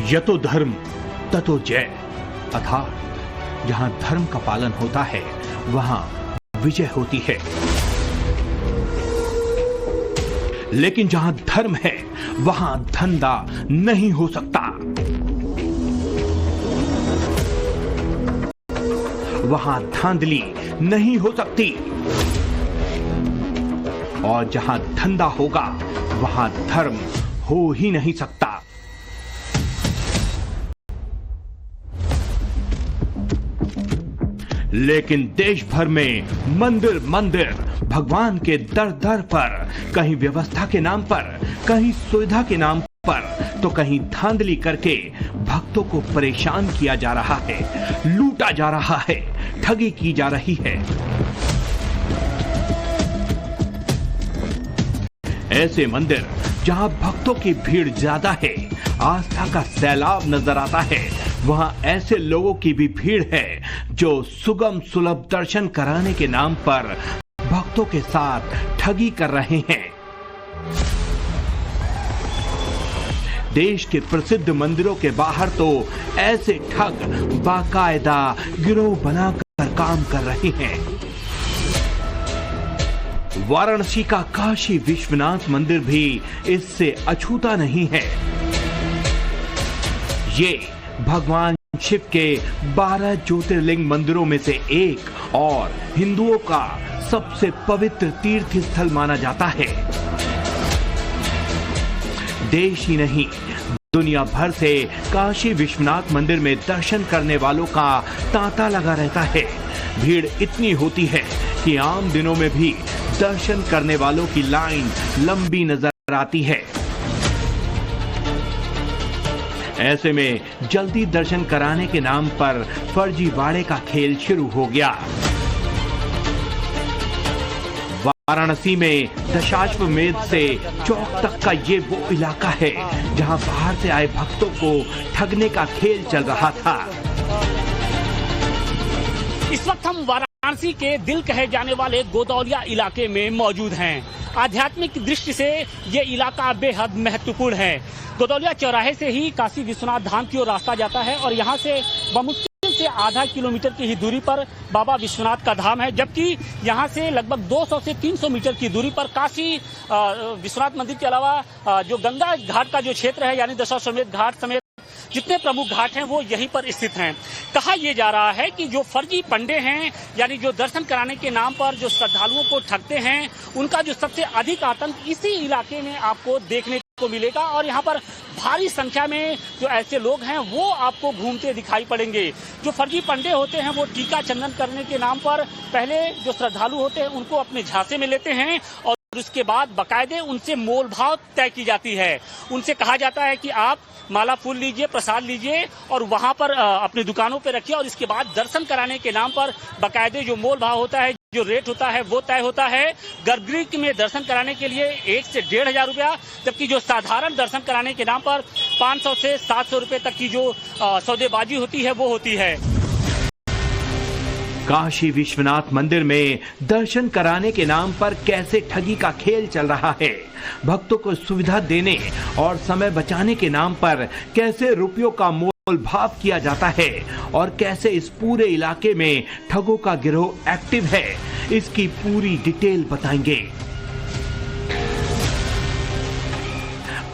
यतो धर्म ततो जय, अर्थात जहां धर्म का पालन होता है वहां विजय होती है। लेकिन जहां धर्म है वहां धंधा नहीं हो सकता, वहां धांधली नहीं हो सकती, और जहां धंधा होगा वहां धर्म हो ही नहीं सकता। लेकिन देश भर में मंदिर मंदिर भगवान के दर दर पर, कहीं व्यवस्था के नाम पर, कहीं सुविधा के नाम पर, तो कहीं धांधली करके भक्तों को परेशान किया जा रहा है, लूटा जा रहा है, ठगी की जा रही है। ऐसे मंदिर जहां भक्तों की भीड़ ज्यादा है, आस्था का सैलाब नजर आता है, वहां ऐसे लोगों की भी भीड़ है जो सुगम सुलभ दर्शन कराने के नाम पर भक्तों के साथ ठगी कर रहे हैं। देश के प्रसिद्ध मंदिरों के बाहर तो ऐसे ठग बाकायदा गिरोह बनाकर काम कर रहे हैं। वाराणसी का काशी विश्वनाथ मंदिर भी इससे अछूता नहीं है। ये भगवान शिव के 12 ज्योतिर्लिंग मंदिरों में से एक और हिंदुओं का सबसे पवित्र तीर्थ स्थल माना जाता है। देश ही नहीं, दुनिया भर से काशी विश्वनाथ मंदिर में दर्शन करने वालों का तांता लगा रहता है। भीड़ इतनी होती है कि आम दिनों में भी दर्शन करने वालों की लाइन लंबी नजर आती है। ऐसे में जल्दी दर्शन कराने के नाम पर फर्जीवाड़े का खेल शुरू हो गया। वाराणसी में दशाश्वमेध से चौक तक का ये वो इलाका है जहां बाहर से आए भक्तों को ठगने का खेल चल रहा था। इस वक्त हम वाराणसी के दिल कहे जाने वाले गोदौलिया इलाके में मौजूद हैं। आध्यात्मिक दृष्टि से ये इलाका बेहद महत्वपूर्ण है। गोदौलिया चौराहे से ही काशी विश्वनाथ धाम की ओर रास्ता जाता है और यहाँ से बमुश्किल से आधा किलोमीटर की ही दूरी पर बाबा विश्वनाथ का धाम है, जबकि यहाँ से लगभग 200 से 300 मीटर की दूरी पर काशी विश्वनाथ मंदिर के अलावा जो गंगा घाट का जो क्षेत्र है, यानी दशाश्वमेध घाट समेत जितने प्रमुख घाट हैं वो यहीं पर स्थित हैं। कहा यह जा रहा है कि जो फर्जी पंडे हैं, यानी जो दर्शन कराने के नाम पर जो श्रद्धालुओं को ठगते हैं, उनका जो सबसे अधिक आतंक इसी इलाके में आपको देखने को मिलेगा। और यहाँ पर भारी संख्या में जो ऐसे लोग हैं वो आपको घूमते दिखाई पड़ेंगे। जो फर्जी पंडे होते हैं वो टीका चंदन करने के नाम पर पहले जो श्रद्धालु होते हैं उनको अपने झांसे में लेते हैं और उसके बाद बाकायदे उनसे मोल भाव तय की जाती है। उनसे कहा जाता है कि आप माला फूल लीजिए, प्रसाद लीजिए और वहां पर अपनी दुकानों पे रखिए, और इसके बाद दर्शन कराने के नाम पर बाकायदे जो मोल भाव होता है, जो रेट होता है वो तय होता है। गर्भगृह में दर्शन कराने के लिए 1 से 1,500 रुपया, जबकि जो साधारण दर्शन कराने के नाम पर 500 से 700 रुपए तक की जो सौदेबाजी होती है वो होती है। काशी विश्वनाथ मंदिर में दर्शन कराने के नाम पर कैसे ठगी का खेल चल रहा है, भक्तों को सुविधा देने और समय बचाने के नाम पर कैसे रुपयों का मोल भाव किया जाता है और कैसे इस पूरे इलाके में ठगों का गिरोह एक्टिव है, इसकी पूरी डिटेल बताएंगे।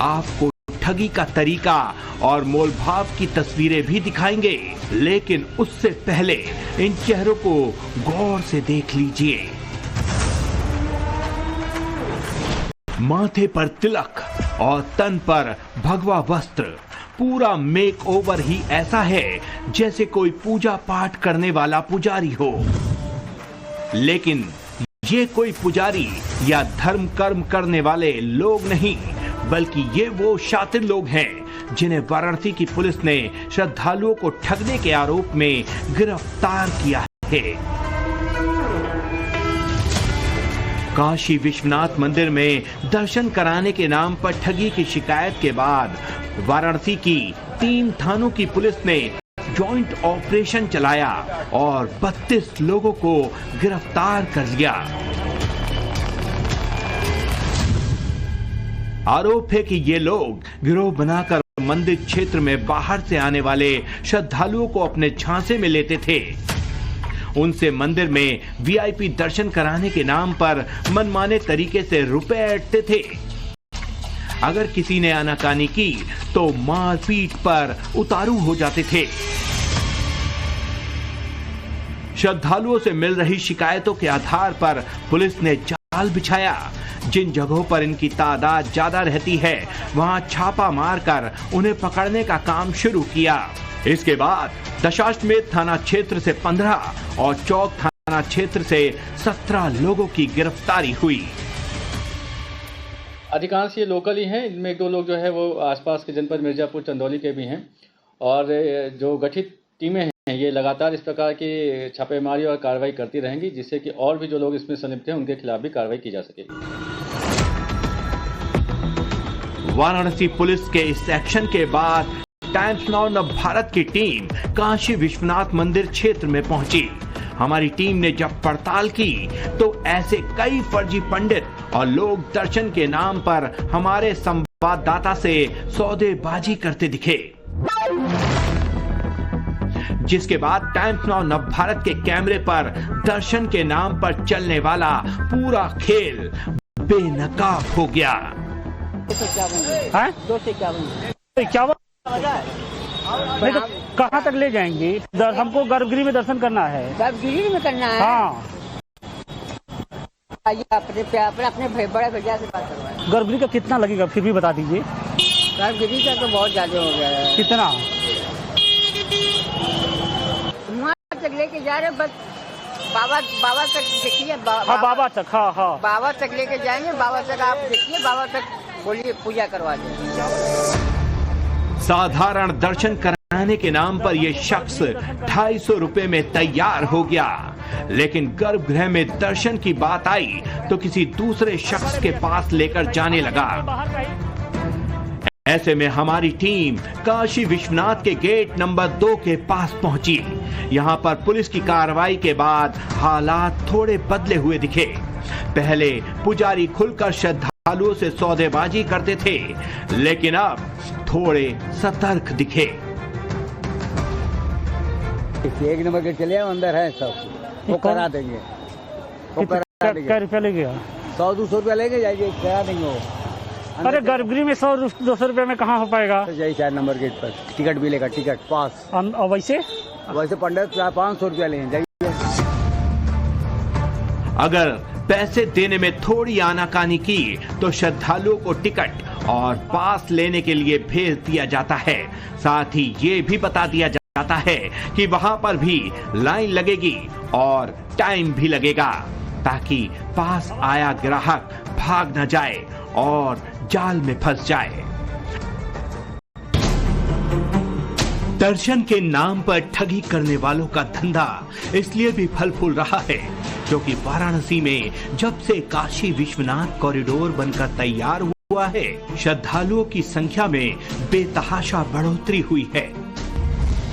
आपको ठगी का तरीका और मोल भाव की तस्वीरें भी दिखाएंगे, लेकिन उससे पहले इन चेहरों को गौर से देख लीजिए। माथे पर तिलक और तन पर भगवा वस्त्र, पूरा मेक ओवर ही ऐसा है जैसे कोई पूजा पाठ करने वाला पुजारी हो। लेकिन ये कोई पुजारी या धर्म कर्म करने वाले लोग नहीं, बल्कि ये वो शातिर लोग हैं जिन्हें वाराणसी की पुलिस ने श्रद्धालुओं को ठगने के आरोप में गिरफ्तार किया है। काशी विश्वनाथ मंदिर में दर्शन कराने के नाम पर ठगी की शिकायत के बाद वाराणसी की 3 थानों की पुलिस ने जॉइंट ऑपरेशन चलाया और 32 लोगों को गिरफ्तार कर लिया। आरोप है कि ये लोग गिरोह बनाकर मंदिर क्षेत्र में बाहर से आने वाले श्रद्धालुओं को अपने झांसे में लेते थे। उनसे मंदिर में वीआईपी दर्शन कराने के नाम पर मनमाने तरीके से रुपए ऐंठते थे। अगर किसी ने आनाकानी की तो मारपीट पर उतारू हो जाते थे। श्रद्धालुओं से मिल रही शिकायतों के आधार पर पुलिस ने जाल बिछाया। जिन जगहों पर इनकी तादाद ज्यादा रहती है वहां छापा मारकर उन्हें पकड़ने का काम शुरू किया। इसके बाद दशाश्वमेध थाना क्षेत्र से 15 और चौक थाना क्षेत्र से 17 लोगों की गिरफ्तारी हुई। अधिकांश ये लोकल ही हैं। इनमें 1-2 लोग जो है वो आसपास के जनपद मिर्जापुर चंदौली के भी हैं और जो गठित टीमें हैं ये लगातार इस प्रकार की छापेमारी और कार्रवाई करती रहेंगी, जिससे कि और भी जो लोग इसमें संलिप्त हैं उनके खिलाफ भी कार्रवाई की जा सकेगी। वाराणसी पुलिस के इस एक्शन के बाद टाइम्स नाउ नवभारत की टीम काशी विश्वनाथ मंदिर क्षेत्र में पहुंची। हमारी टीम ने जब पड़ताल की तो ऐसे कई फर्जी पंडित और लोग दर्शन के नाम पर हमारे संवाददाता से सौदेबाजी करते दिखे, जिसके बाद टाइम्स नाउ नवभारत के कैमरे पर दर्शन के नाम पर चलने वाला पूरा खेल बेनकाब हो गया। 251 नहीं तो कहाँ तक ले जाएंगे? हमको गर्भगृह में दर्शन करना है। गर्भगृह में करना है? हाँ, अपने बड़े भैया से बात करवाएं। गर्भगृह का कितना लगेगा फिर भी बता दीजिए। गर्भगृह का तो बहुत ज्यादा हो गया है। कितना? वहाँ तक लेके जा रहे बस बाबा तक देखिए। हाँ बाबा तक, हाँ हाँ बाबा तक लेके जाएंगे। बाबा तक आप देखिए, बाबा तक बोलिए पूजा करवा दें। साधारण दर्शन कराने के नाम पर यह शख्स 250 रुपए में तैयार हो गया, लेकिन गर्भगृह में दर्शन की बात आई तो किसी दूसरे शख्स के पास लेकर जाने लगा। ऐसे में हमारी टीम काशी विश्वनाथ के गेट नंबर 2 के पास पहुंची। यहां पर पुलिस की कार्रवाई के बाद हालात थोड़े बदले हुए दिखे। पहले पुजारी खुलकर श्रद्धालुओं से सौदेबाजी करते थे, लेकिन अब थोड़े सतर्क दिखे। 1 नंबर के चले अंदर है सब, वो करा देंगे। क्या रुपया ले गया? 100-200 रुपया लेके जाइए, करा देंगे वो। अरे गर्भगृह में 100-200 रुपए में कहाँ हो पाएगा? तो यही 4 नंबर गेट पर टिकट भी लेगा, टिकट पास। और वैसे पंडित 500 रुपया लेंगे, जाइए। अगर पैसे देने में थोड़ी आनाकानी की तो श्रद्धालुओं को टिकट और पास लेने के लिए भेज दिया जाता है। साथ ही ये भी बता दिया जाता है कि वहां पर भी लाइन लगेगी और टाइम भी लगेगा, ताकि पास आया ग्राहक भाग न जाए और जाल में फंस जाए। दर्शन के नाम पर ठगी करने वालों का धंधा इसलिए भी फल फूल रहा है क्योंकि वाराणसी में जब से काशी विश्वनाथ कॉरिडोर बनकर तैयार हुआ है, श्रद्धालुओं की संख्या में बेतहाशा बढ़ोतरी हुई है।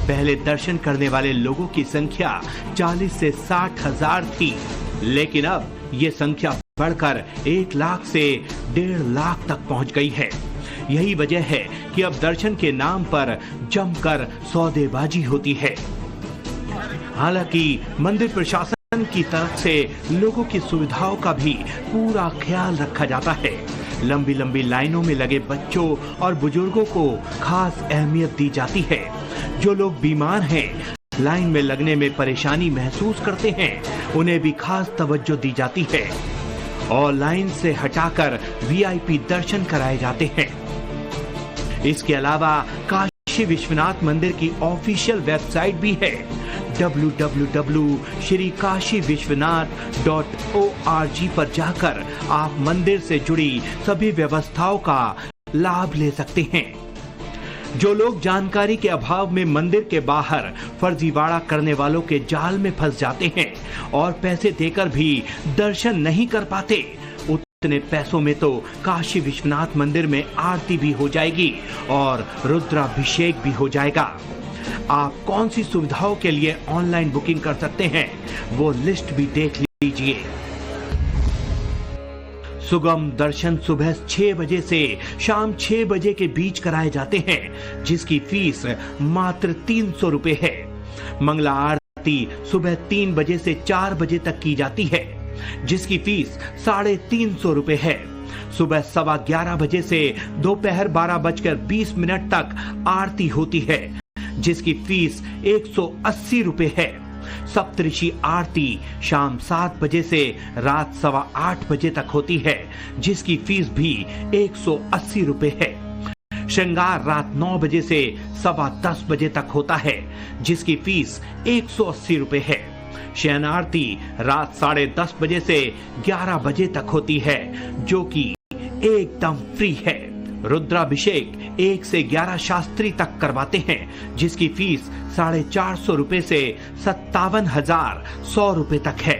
पहले दर्शन करने वाले लोगों की संख्या 40 से 60 हजार थी, लेकिन अब ये संख्या बढ़कर 1 लाख से 1.5 लाख तक पहुंच गई है। यही वजह है कि अब दर्शन के नाम पर जमकर सौदेबाजी होती है। हालांकि मंदिर प्रशासन की तरफ से लोगों की सुविधाओं का भी पूरा ख्याल रखा जाता है। लंबी लंबी लाइनों में लगे बच्चों और बुजुर्गों को खास अहमियत दी जाती है। जो लोग बीमार हैं, लाइन में लगने में परेशानी महसूस करते हैं, उन्हें भी खास तवज्जो दी जाती है और लाइन से हटाकर वीआईपी दर्शन कराए जाते हैं। इसके अलावा काशी विश्वनाथ मंदिर की ऑफिशियल वेबसाइट भी है www.shrikashiviswanath.org पर जाकर आप मंदिर से जुड़ी सभी व्यवस्थाओं का लाभ ले सकते हैं। जो लोग जानकारी के अभाव में मंदिर के बाहर फर्जीवाड़ा करने वालों के जाल में फंस जाते हैं और पैसे देकर भी दर्शन नहीं कर पाते, उतने पैसों में तो काशी विश्वनाथ मंदिर में आरती भी हो जाएगी और रुद्राभिषेक भी हो जाएगा। आप कौन सी सुविधाओं के लिए ऑनलाइन बुकिंग कर सकते हैं, वो लिस्ट भी देख लीजिए। सुगम दर्शन सुबह 6 बजे से शाम 6 बजे के बीच कराए जाते हैं, जिसकी फीस मात्र 300 रुपए है। मंगला आरती सुबह 3 बजे से 4 बजे तक की जाती है, जिसकी फीस 350 रुपए है। सुबह 11:15 बजे से दोपहर 12:20 तक आरती होती है, जिसकी फीस 180 रुपए है। सप्तऋषि आरती शाम 7 बजे से रात 8:15 बजे तक होती है, जिसकी फीस भी 180 रुपए है। श्रृंगार रात 9 बजे से 10:15 बजे तक होता है, जिसकी फीस 180 रुपए है। शयन आरती रात 10:30 बजे से 11 बजे तक होती है, जो कि एकदम फ्री है। रुद्राभिषेक 1 से 11 शास्त्री तक करवाते हैं, जिसकी फीस 450 रुपए से 57,100 रुपए तक है।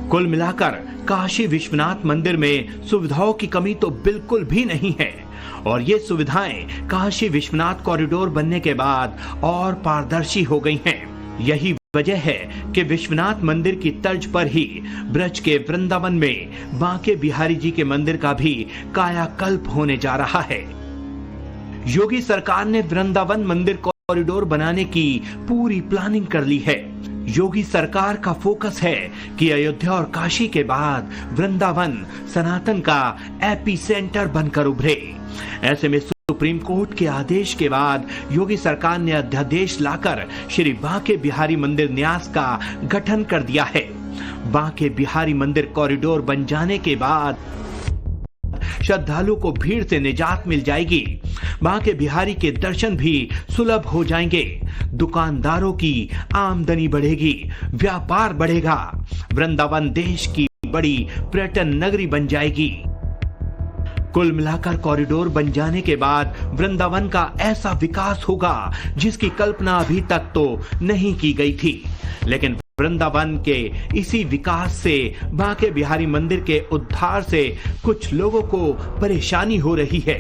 कुल मिलाकर काशी विश्वनाथ मंदिर में सुविधाओं की कमी तो बिल्कुल भी नहीं है, और ये सुविधाएं काशी विश्वनाथ कॉरिडोर बनने के बाद और पारदर्शी हो गई हैं। यही वजह है कि विश्वनाथ मंदिर की तर्ज पर ही ब्रज के वृंदावन में बांके बिहारी जी के मंदिर का भी कायाकल्प होने जा रहा है। योगी सरकार ने वृंदावन मंदिर कॉरिडोर बनाने की पूरी प्लानिंग कर ली है। योगी सरकार का फोकस है कि अयोध्या और काशी के बाद वृंदावन सनातन का एपी सेंटर बनकर उभरे। ऐसे में सुप्रीम कोर्ट के आदेश के बाद योगी सरकार ने अध्यादेश लाकर श्री बांके बिहारी मंदिर न्यास का गठन कर दिया है। बांके बिहारी मंदिर कॉरिडोर बन जाने के बाद श्रद्धालुओं को भीड़ से निजात मिल जाएगी। बांके बिहारी के दर्शन भी सुलभ हो जाएंगे। दुकानदारों की आमदनी बढ़ेगी, व्यापार बढ़ेगा। वृंदावन देश की बड़ी पर्यटन नगरी बन जाएगी। कुल मिलाकर कॉरिडोर बन जाने के बाद वृंदावन का ऐसा विकास होगा जिसकी कल्पना अभी तक तो नहीं की गई थी। लेकिन वृंदावन के इसी विकास से बांके बिहारी मंदिर के उद्धार से कुछ लोगों को परेशानी हो रही है।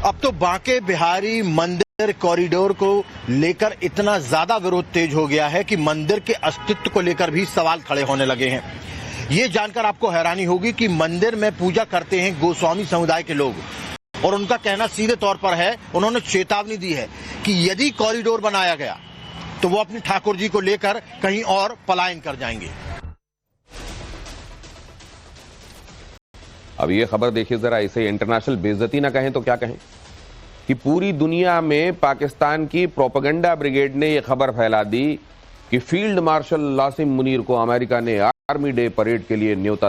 अब तो बांके बिहारी मंदिर कॉरिडोर को लेकर इतना ज्यादा विरोध तेज हो गया है कि मंदिर के अस्तित्व को लेकर भी सवाल खड़े होने लगे हैं। ये जानकर आपको हैरानी होगी कि मंदिर में पूजा करते हैं गोस्वामी समुदाय के लोग, और उनका कहना सीधे तौर पर है, उन्होंने चेतावनी दी है कि यदि कॉरिडोर बनाया गया तो वो अपने ठाकुर जी को लेकर कहीं और पलायन कर जाएंगे। अब ये खबर देखिए जरा, इसे इंटरनेशनल बेइज्जती ना कहें तो क्या कहें कि पूरी दुनिया में पाकिस्तान की प्रोपेगेंडा ब्रिगेड ने यह खबर फैला दी कि फील्ड मार्शल लासिम मुनीर को अमेरिका ने आर्मी डे परेड के लिए न्योता